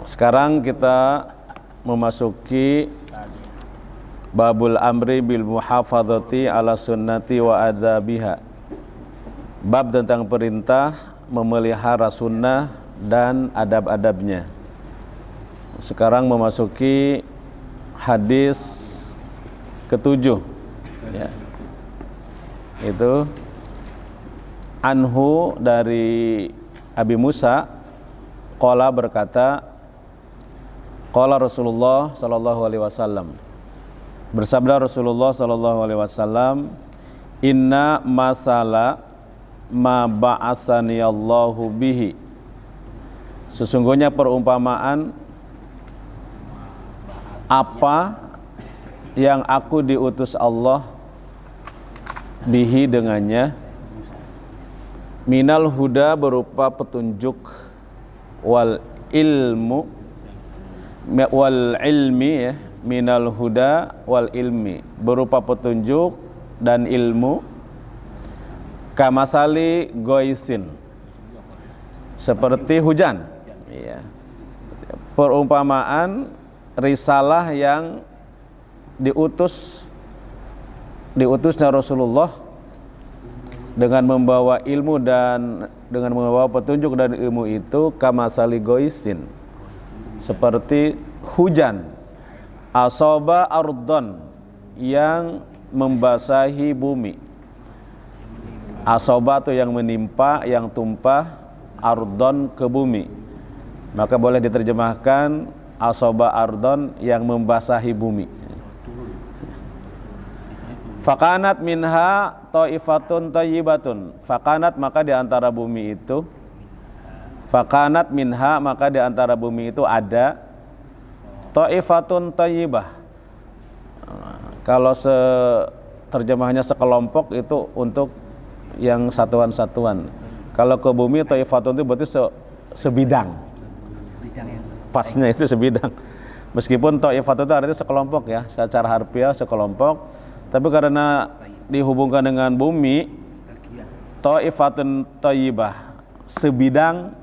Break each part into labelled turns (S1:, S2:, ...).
S1: Sekarang kita memasuki babul amri bil muhafadzati ala sunnati wa adabiha. Bab tentang perintah memelihara sunnah dan adab-adabnya. Sekarang memasuki hadis ketujuh, ya. Itu anhu dari Abi Musa qala berkata, qala Rasulullah sallallahu alaihi wasallam, bersabda Rasulullah sallallahu alaihi wasallam, inna masala ma ba'asani Allahu bihi, sesungguhnya perumpamaan apa yang aku diutus Allah bihi dengannya, minal huda berupa petunjuk, wal ilmu wal ilmi, ya, minal huda wal ilmi berupa petunjuk dan ilmu, kamasali goisin seperti hujan, ya. Perumpamaan risalah yang diutusnya Rasulullah dengan membawa ilmu dan dengan membawa petunjuk dan ilmu itu, kamasali goisin seperti hujan, asoba ardon yang membasahi bumi. Asoba itu yang menimpa, yang tumpah, ardon ke bumi, maka boleh diterjemahkan asoba ardon yang membasahi bumi. Fakanat minha ta'ifatun tayyibatun, fakanat maka di antara bumi itu, fakanat minha maka di antara bumi itu ada ta'ifatun tayyibah. Kalau terjemahnya sekelompok itu untuk yang satuan-satuan. Kalau ke bumi ta'ifatun itu berarti sebidang. Pasnya itu sebidang. Meskipun ta'ifatun itu artinya sekelompok, ya, secara harfiah sekelompok, tapi karena dihubungkan dengan bumi, ta'ifatun tayyibah, sebidang.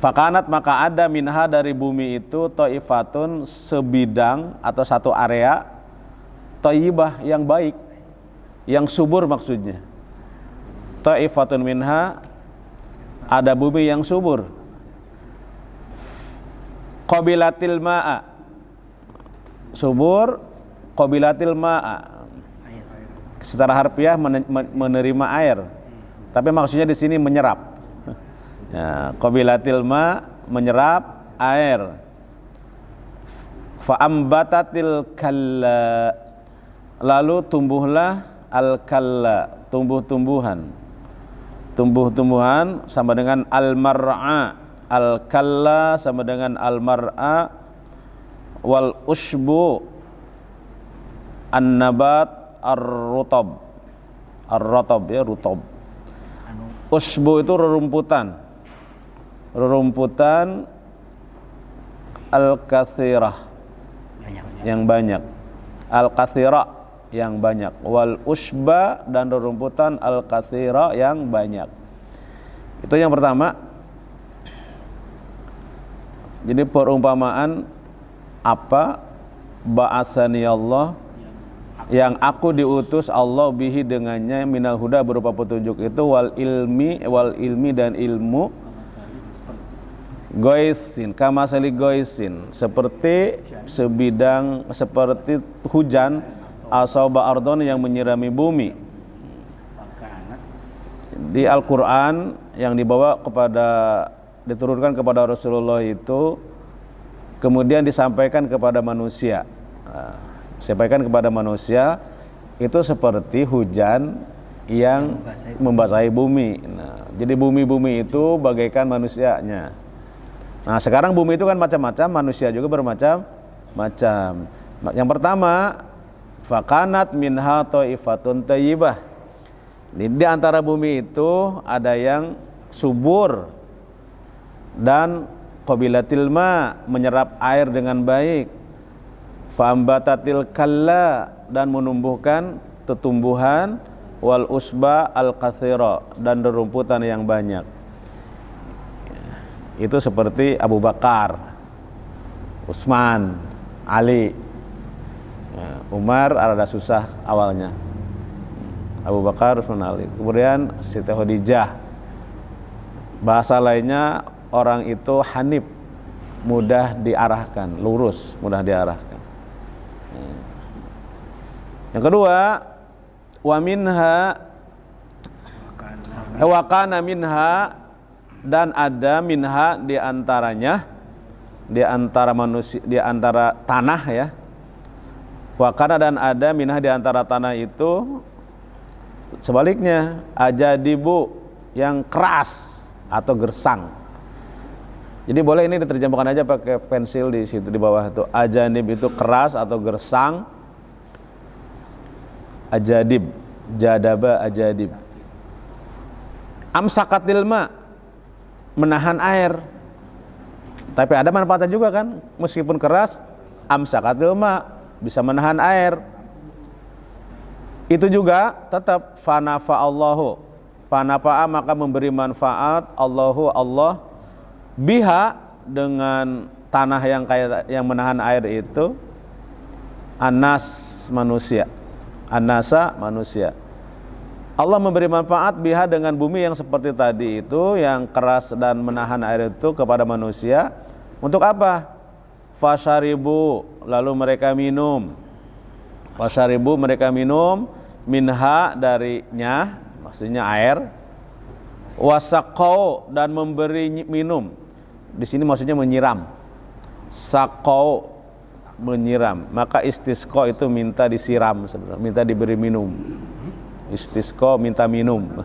S1: Fakanat maka ada minha dari bumi itu ta'ifatun sebidang atau satu area, tayyibah yang baik, yang subur maksudnya. Ta'ifatun minha ada bumi yang subur. Qabilatil ma'a, subur, qabilatil ma'a secara harfiah menerima air, tapi maksudnya di sini menyerap. Ya, qabilatil ma menyerap air. Fa ambatatil kalla, lalu tumbuhlah al kalla, tumbuh-tumbuhan sama dengan al mar'a, al kalla sama dengan al mar'a, wal ushbu an-nabat ar-rutab, ya, rutab. Usbu itu rerumputan al-kathirah yang banyak, al-kathirah yang banyak, wal usba dan rerumputan al-kathirah yang banyak. Itu yang pertama. Jadi perumpamaan apa ba'asani Allah, yang aku diutus Allah bihi dengannya, minal huda berupa petunjuk itu, wal ilmi dan ilmu, goisin kamasali goisin seperti sebidang, seperti hujan, asoba ardon yang menyirami bumi. Di Al-Quran yang diturunkan kepada Rasulullah itu kemudian disampaikan kepada manusia. Itu seperti hujan yang membasahi bumi. Jadi bumi itu bagaikan manusianya. Nah, sekarang bumi itu kan macam-macam, manusia juga bermacam-macam. Yang pertama, fakanat minha ta'ifatun tayyibah. Di antara bumi itu ada yang subur dan qabilatil ma menyerap air dengan baik. Fa'ambatatil kalla dan menumbuhkan tetumbuhan, wal usba al kathira dan rerumputan yang banyak. itu seperti Abu Bakar, Utsman, Ali. Umar rada susah awalnya. Abu Bakar, Utsman, Ali. Kemudian Siti Khadijah. Bahasa lainnya orang itu hanif, mudah diarahkan, lurus, mudah diarahkan. Yang kedua, wa minha wa kana minha, dan ada minha di antaranya, di antara manusia, di antara tanah ya. Wa kana, dan ada minha di antara tanah itu sebaliknya ajadibu, yang keras atau gersang. Jadi boleh ini diterjemahkan aja pakai pensil di situ di bawah itu. Ajanib itu keras atau gersang. Ajadib, jadaba ajadib. Amsakatil ma, menahan air. Tapi ada manfaatnya juga kan, meskipun keras, amsakatil ma, bisa menahan air. Itu juga tetap fanafa Allahu, fanafa'a, maka memberi manfaat Allahu, Allah, biha, dengan tanah yang kayak yang menahan air itu, anas, manusia, anasa, manusia. Allah memberi manfaat biha, dengan bumi yang seperti tadi itu, yang keras dan menahan air itu, kepada manusia. Untuk apa? Fasyaribu, lalu mereka minum. Fasyaribu, mereka minum, minha, darinya, maksudnya air. Wasaqau, dan memberi minum. Di sini maksudnya menyiram. Saqau, menyiram. Maka istisqa itu minta disiram sebenarnya, minta diberi minum. Istisqa, minta minum.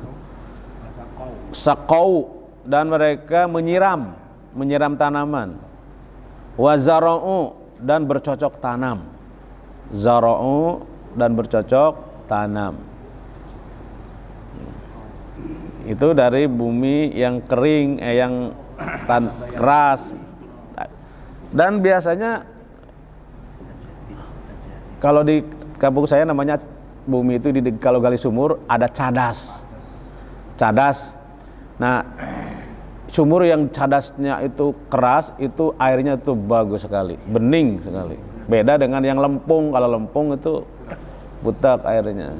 S1: Saqau, dan mereka menyiram, menyiram tanaman. Wazara'u, dan bercocok tanam. Zara'u, dan bercocok tanam. Itu dari bumi yang kering, yang keras. Dan biasanya kalau di kampung saya namanya bumi itu, kalau gali sumur ada cadas. Cadas. Nah, sumur yang cadasnya itu keras, itu airnya itu bagus sekali, bening sekali. Beda dengan yang lempung. Kalau lempung itu butak airnya.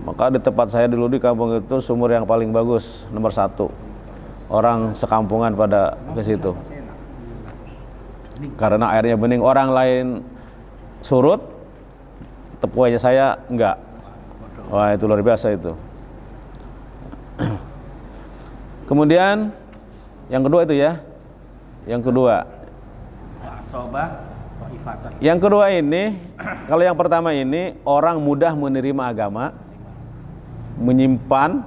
S1: Maka di tempat saya dulu di kampung itu sumur yang paling bagus, nomor 1. Orang sekampungan pada ke situ. Karena airnya bening. Orang lain surut, tepuannya saya enggak. Wah, itu luar biasa itu. Kemudian yang kedua itu ya. Yang kedua. Yang kedua ini, kalau yang pertama ini orang mudah menerima agama, menyimpan,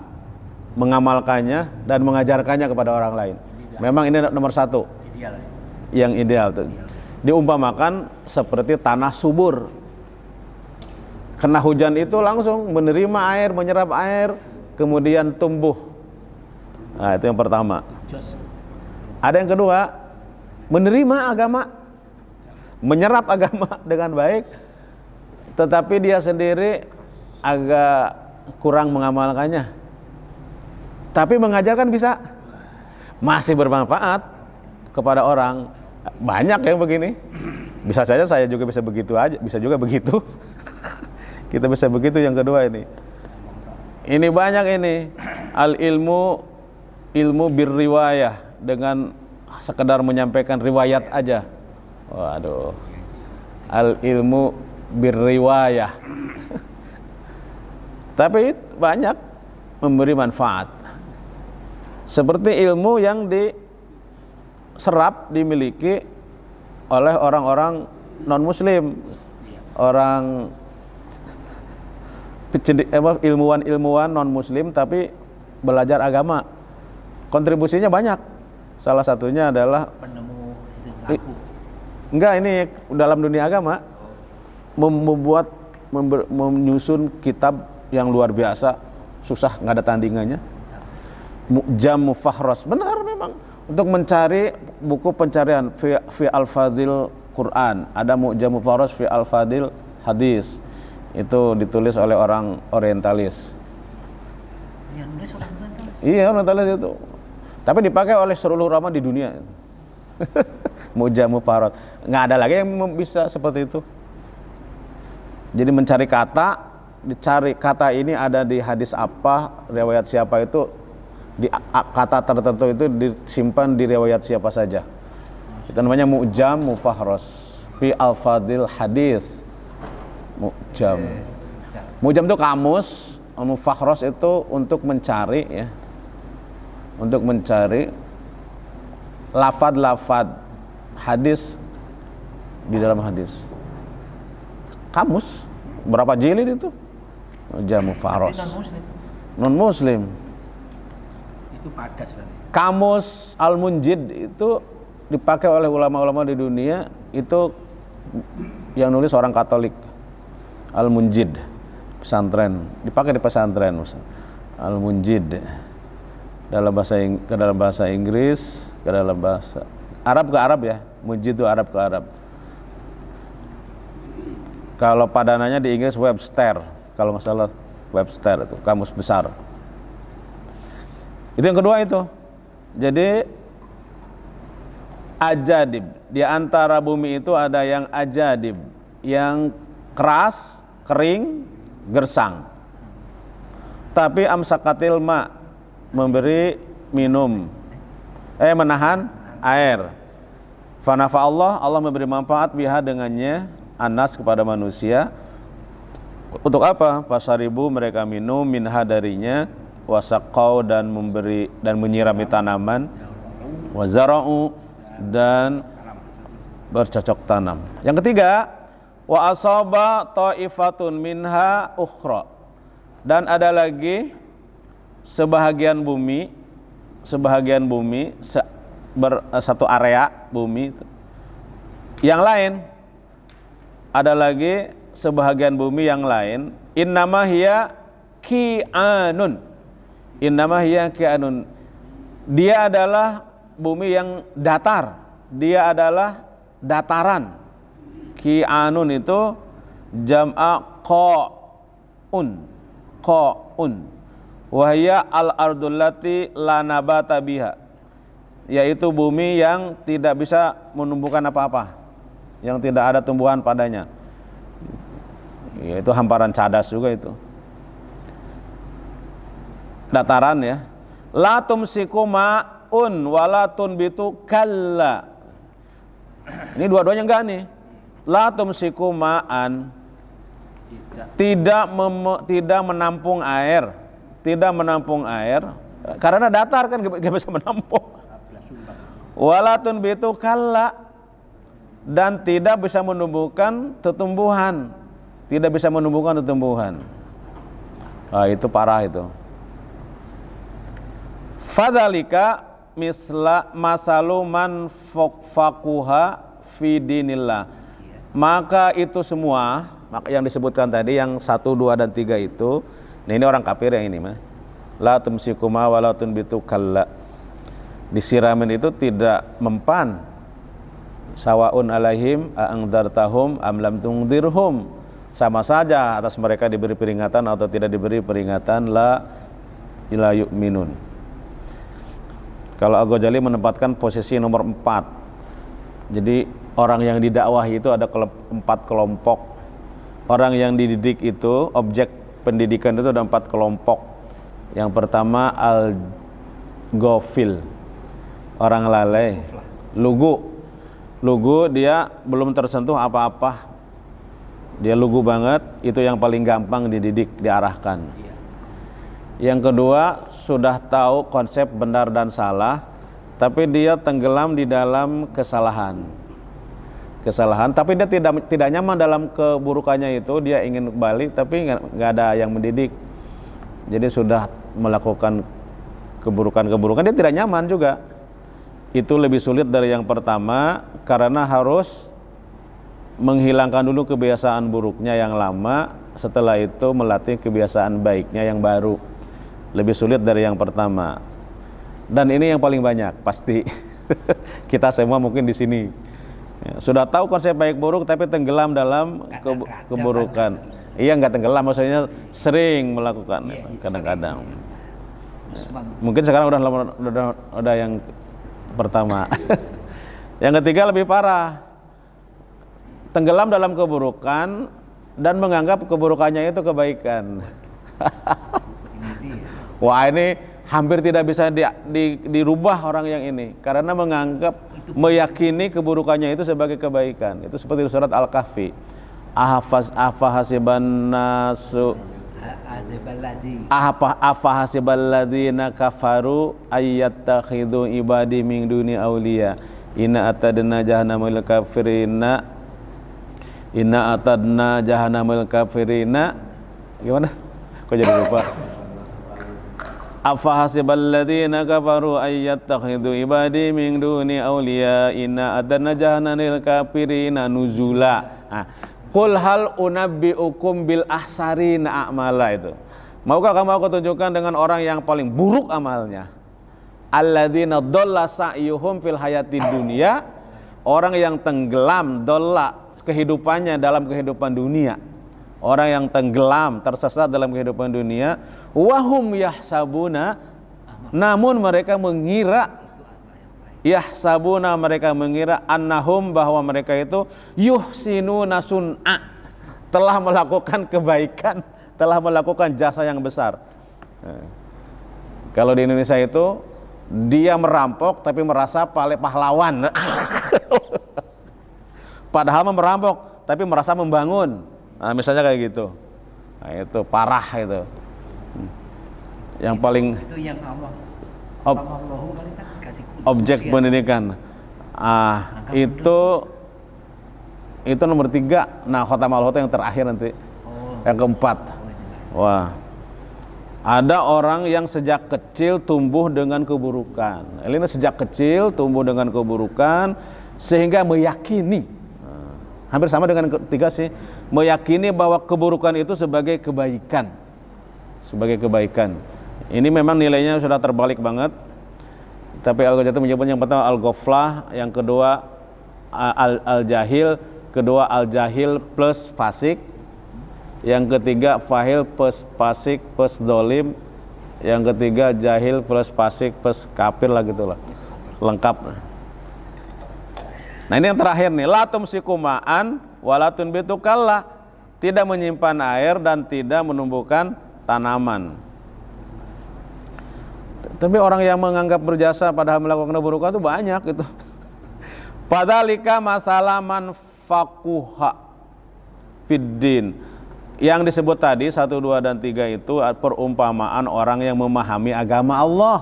S1: mengamalkannya, dan mengajarkannya kepada orang lain. Memang ini nomor 1. Yang ideal tuh. Diumpamakan seperti tanah subur. Kena hujan itu langsung menerima air, menyerap air, kemudian tumbuh. Nah, itu yang pertama. Ada yang kedua, menerima agama, menyerap agama dengan baik, tetapi dia sendiri agak kurang mengamalkannya. Tapi mengajarkan bisa, masih bermanfaat kepada orang. Banyak yang begini. Bisa saja saya juga bisa begitu aja, bisa juga begitu. Kita bisa begitu. Yang kedua ini banyak ini. Al ilmu birriwayah, dengan sekedar menyampaikan riwayat aja. Waduh. Al ilmu birriwayah. Tapi banyak memberi manfaat. Seperti ilmu yang diserap, dimiliki oleh orang-orang non-muslim, orang ilmuwan non-muslim tapi belajar agama. Kontribusinya banyak. Salah satunya adalah
S2: penemu
S1: enggak, ini dalam dunia agama, menyusun kitab yang luar biasa, susah, nggak ada tandingannya. Mu'jam Mufahras, benar memang, untuk mencari buku pencarian fi al-fadil Quran. Ada Mu'jam Mufahras fi al-fadil hadis. Itu ditulis oleh orang orientalis.
S2: Yang nulis orang Orientalis.
S1: Iya, orientalis itu. Tapi dipakai oleh seluruh ulama di dunia. Mu'jam Mufarrad. Nggak ada lagi yang bisa seperti itu. Jadi mencari kata, dicari kata ini ada di hadis apa, riwayat siapa itu, di kata tertentu itu disimpan di riwayat siapa saja. Itu namanya Mu'jam Mufarrad fi alfadil hadis. Mu'jam. Mu'jam itu kamus, Mufarrad itu untuk mencari ya. Untuk mencari lafad-lafad hadis di dalam hadis. Kamus berapa jilid itu? Mu'jam Mufarrad. Non muslim.
S2: Itu padas berarti.
S1: Kamus Al-Munjid itu dipakai oleh ulama-ulama di dunia, itu yang nulis orang Katolik. Al-Munjid, pesantren, dipakai di pesantren. Al-Munjid dalam bahasa Inggris, ke dalam bahasa Arab ke Arab ya. Munjid itu Arab ke Arab. Kalau padanannya di Inggris Webster, kalau nggak salah Webster itu kamus besar. Itu yang kedua itu. Jadi ajadib, di antara bumi itu ada yang ajadib, yang keras, kering, gersang. Tapi amsakatil ma, memberi minum, menahan air. Fanafa Allah memberi manfaat biha dengannya anas kepada manusia. Untuk apa? Pasaribu, mereka minum minha darinya, wasaqau, dan memberi dan menyirami tanaman, wazara'u, dan bercocok tanam. Yang ketiga, wa asaba ta'ifatun minha ukhra, dan ada lagi sebahagian bumi satu area bumi yang lain, ada lagi sebahagian bumi yang lain, innama hiya ki'anun, dia adalah bumi yang datar, dia adalah dataran. Ki'anun itu jam'a qa'un, wahya al-ardul lati la nabata biha, yaitu bumi yang tidak bisa menumbuhkan apa-apa, yang tidak ada tumbuhan padanya, yaitu hamparan cadas juga itu, dataran ya. La tumsiku ma'un wala tunbitu kalla, ini dua-duanya enggak nih. La tumsiku ma'an, tidak menampung air, karena datar kan gak bisa menampung. Walatun bitu kalla, dan tidak bisa menumbuhkan tumbuhan. Itu parah itu. Fadzalika misla masaluman faquha fi dinillah. Maka itu semua yang disebutkan tadi, yang 1, 2, dan 3 itu, nah ini orang kafir yang ini mah. La tumsikuma walatun bitu kalla, disiramin itu tidak mempan. Sawaun alaihim a'angdartahum am lam tungdirhum, sama saja atas mereka diberi peringatan atau tidak diberi peringatan. La ila yu'minun. Kalau Al-Ghazali menempatkan posisi nomor 4. Jadi orang yang didakwahi itu ada 4 kelompok. Orang yang dididik itu, objek pendidikan itu ada 4 kelompok. Yang pertama al-ghafil, orang lalai, lugu, dia belum tersentuh apa-apa, dia lugu banget, itu yang paling gampang dididik, diarahkan. Yang kedua, sudah tahu konsep benar dan salah, tapi dia tenggelam di dalam kesalahan, tapi dia tidak nyaman dalam keburukannya itu, dia ingin balik tapi nggak ada yang mendidik. Jadi sudah melakukan keburukan, dia tidak nyaman juga. Itu lebih sulit dari yang pertama, karena harus menghilangkan dulu kebiasaan buruknya yang lama, setelah itu melatih kebiasaan baiknya yang baru. Lebih sulit dari yang pertama. Dan ini yang paling banyak pasti. Kita semua mungkin di sini sudah tahu konsep baik buruk, tapi tenggelam dalam keburukan. Iya, nggak tenggelam, maksudnya sering melakukan kadang-kadang. Mungkin sekarang udah yang pertama. Yang ketiga lebih parah. Tenggelam dalam keburukan dan menganggap keburukannya itu kebaikan. Wah, ini hampir tidak bisa dirubah orang yang ini karena menganggap, meyakini keburukannya itu sebagai kebaikan. Itu seperti surat Al-Kahfi. Afahasiballadzina kafaru ayyattakhidhu ibadi min duni awliya inna atadna jahannamil kafirina gimana? Kok jadi lupa? Afahasiballadzina kafaru ayyattakhidhu ibadi min duni awliya inna atadna jahannamil kafirina nuzula. Qul hal unabbiukum bil ahsarina a'mala itu. Maukah kamu aku tunjukkan dengan orang yang paling buruk amalnya? Alladzina dhalla sa'yuhum fil hayatid dunya, orang yang tenggelam dhalla kehidupannya dalam kehidupan dunia. Orang yang tenggelam, tersesat dalam kehidupan dunia, wahum yahsabuna, namun mereka mengira, mereka mengira annahum, bahwa mereka itu yuhsinuna sun'a, telah melakukan kebaikan, telah melakukan jasa yang besar. Kalau di Indonesia itu dia merampok tapi merasa pahlawan. Padahal merampok tapi merasa membangun. Nah, misalnya kayak gitu. Nah, itu parah itu. Yang paling
S2: itu yang Allah
S1: objek pendidikan. Itu nomor 3. Nah, khotamal yang terakhir nanti. Yang keempat. Wah. Ada orang yang sejak kecil tumbuh dengan keburukan. Ini sejak kecil tumbuh dengan keburukan sehingga meyakini, hampir sama dengan ketiga sih, meyakini bahwa keburukan itu sebagai kebaikan. Sebagai kebaikan. Ini memang nilainya sudah terbalik banget. Tapi Al-Ghazali menyebut yang pertama al-ghaflah, yang kedua al-jahil, kedua al-jahil plus fasik, yang ketiga fahil plus fasik plus dolim, yang ketiga jahil plus fasik plus kafir lah, gitulah, lengkap. Nah, ini yang terakhir nih, la tumsiku ma'an walatun bitukalla, tidak menyimpan air dan tidak menumbuhkan tanaman. Tapi orang yang menganggap berjasa padahal melakukan keburukan itu banyak gitu. Padalika masalah manfakuha fiddin. Yang disebut tadi 1, 2, dan 3 itu perumpamaan orang yang memahami agama Allah.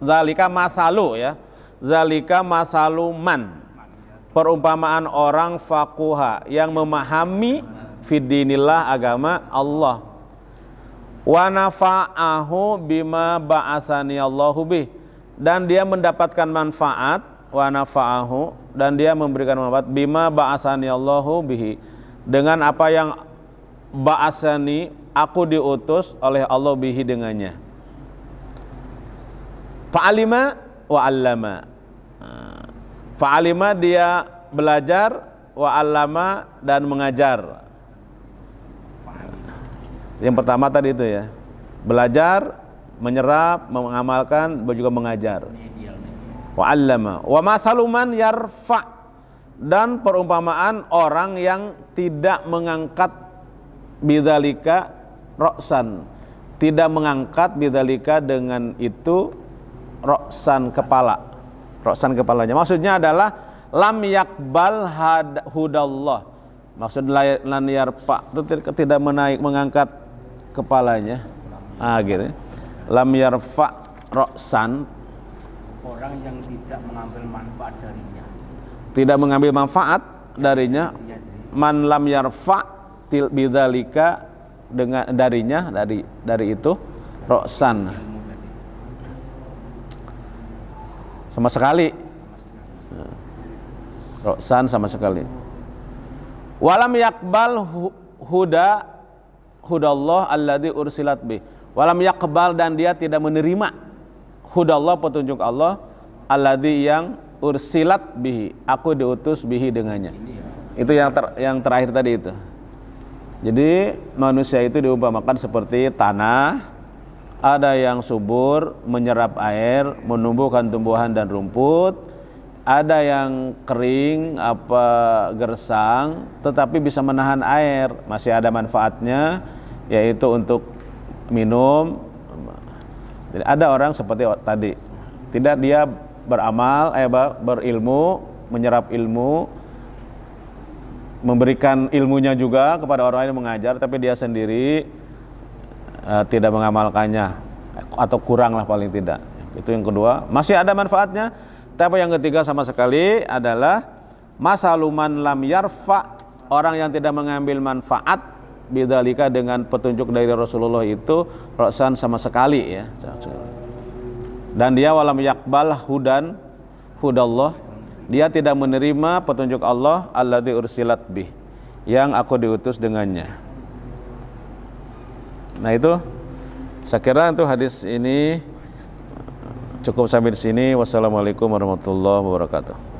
S1: Zalika masalu ya. Zalika masaluman. Perumpamaan orang fakuha yang memahami fiddinillah, agama Allah. Wa nafa'ahu bima ba'asani Allahu bih, dan dia mendapatkan manfaat, wa nafa'ahu, dan dia memberikan manfaat bima ba'asani Allahu bihi, dengan apa yang ba'asani, aku diutus oleh Allah bihi, dengannya. Fa'alima wa 'allama. Fa'alima, dia belajar, wa 'allama, dan mengajar. Yang pertama tadi itu ya, belajar, menyerap, mengamalkan, juga mengajar. Wa 'allama wa masaluman yarfa, dan perumpamaan orang yang tidak mengangkat bidzalika ra'san, tidak mengangkat bidzalika dengan itu ra'san, kepala, ra'san, kepalanya. Maksudnya adalah lam yakbal hudallah, maksud lan yarfa itu tidak mengangkat kepalanya. Gitu. Lam yarfa ra'san,
S2: orang yang tidak mengambil manfaat darinya.
S1: Tidak mengambil manfaat darinya. Man lam yarfa bidzalika, dengan darinya, dari itu ra'san, sama sekali. Ra'san sama sekali. Walam yakbal hudallah alladzi ursilat bih. Walam yakbal, dan dia tidak menerima hudallah, petunjuk Allah, alladzi yang ursilat bihi, aku diutus bihi, dengannya. Itu yang terakhir tadi itu. Jadi manusia itu diumpamakan seperti tanah, ada yang subur menyerap air, menumbuhkan tumbuhan dan rumput, ada yang kering gersang tetapi bisa menahan air, masih ada manfaatnya, yaitu untuk minum. Jadi ada orang seperti tadi, tidak dia beramal, berilmu, menyerap ilmu, memberikan ilmunya juga kepada orang lain mengajar, tapi dia sendiri tidak mengamalkannya atau kurang lah paling tidak. Itu yang kedua. Masih ada manfaatnya, tapi yang ketiga sama sekali adalah masaluman lam yarfa, orang yang tidak mengambil manfaat bidzalika dengan petunjuk dari Rasulullah itu ra'san sama sekali ya. Dan dia walam yakbal hudallah, dia tidak menerima petunjuk Allah alladzi ursilat bih, yang aku diutus dengannya. Nah itu saya kira untuk hadis ini cukup sampai di sini. Wassalamualaikum warahmatullahi wabarakatuh.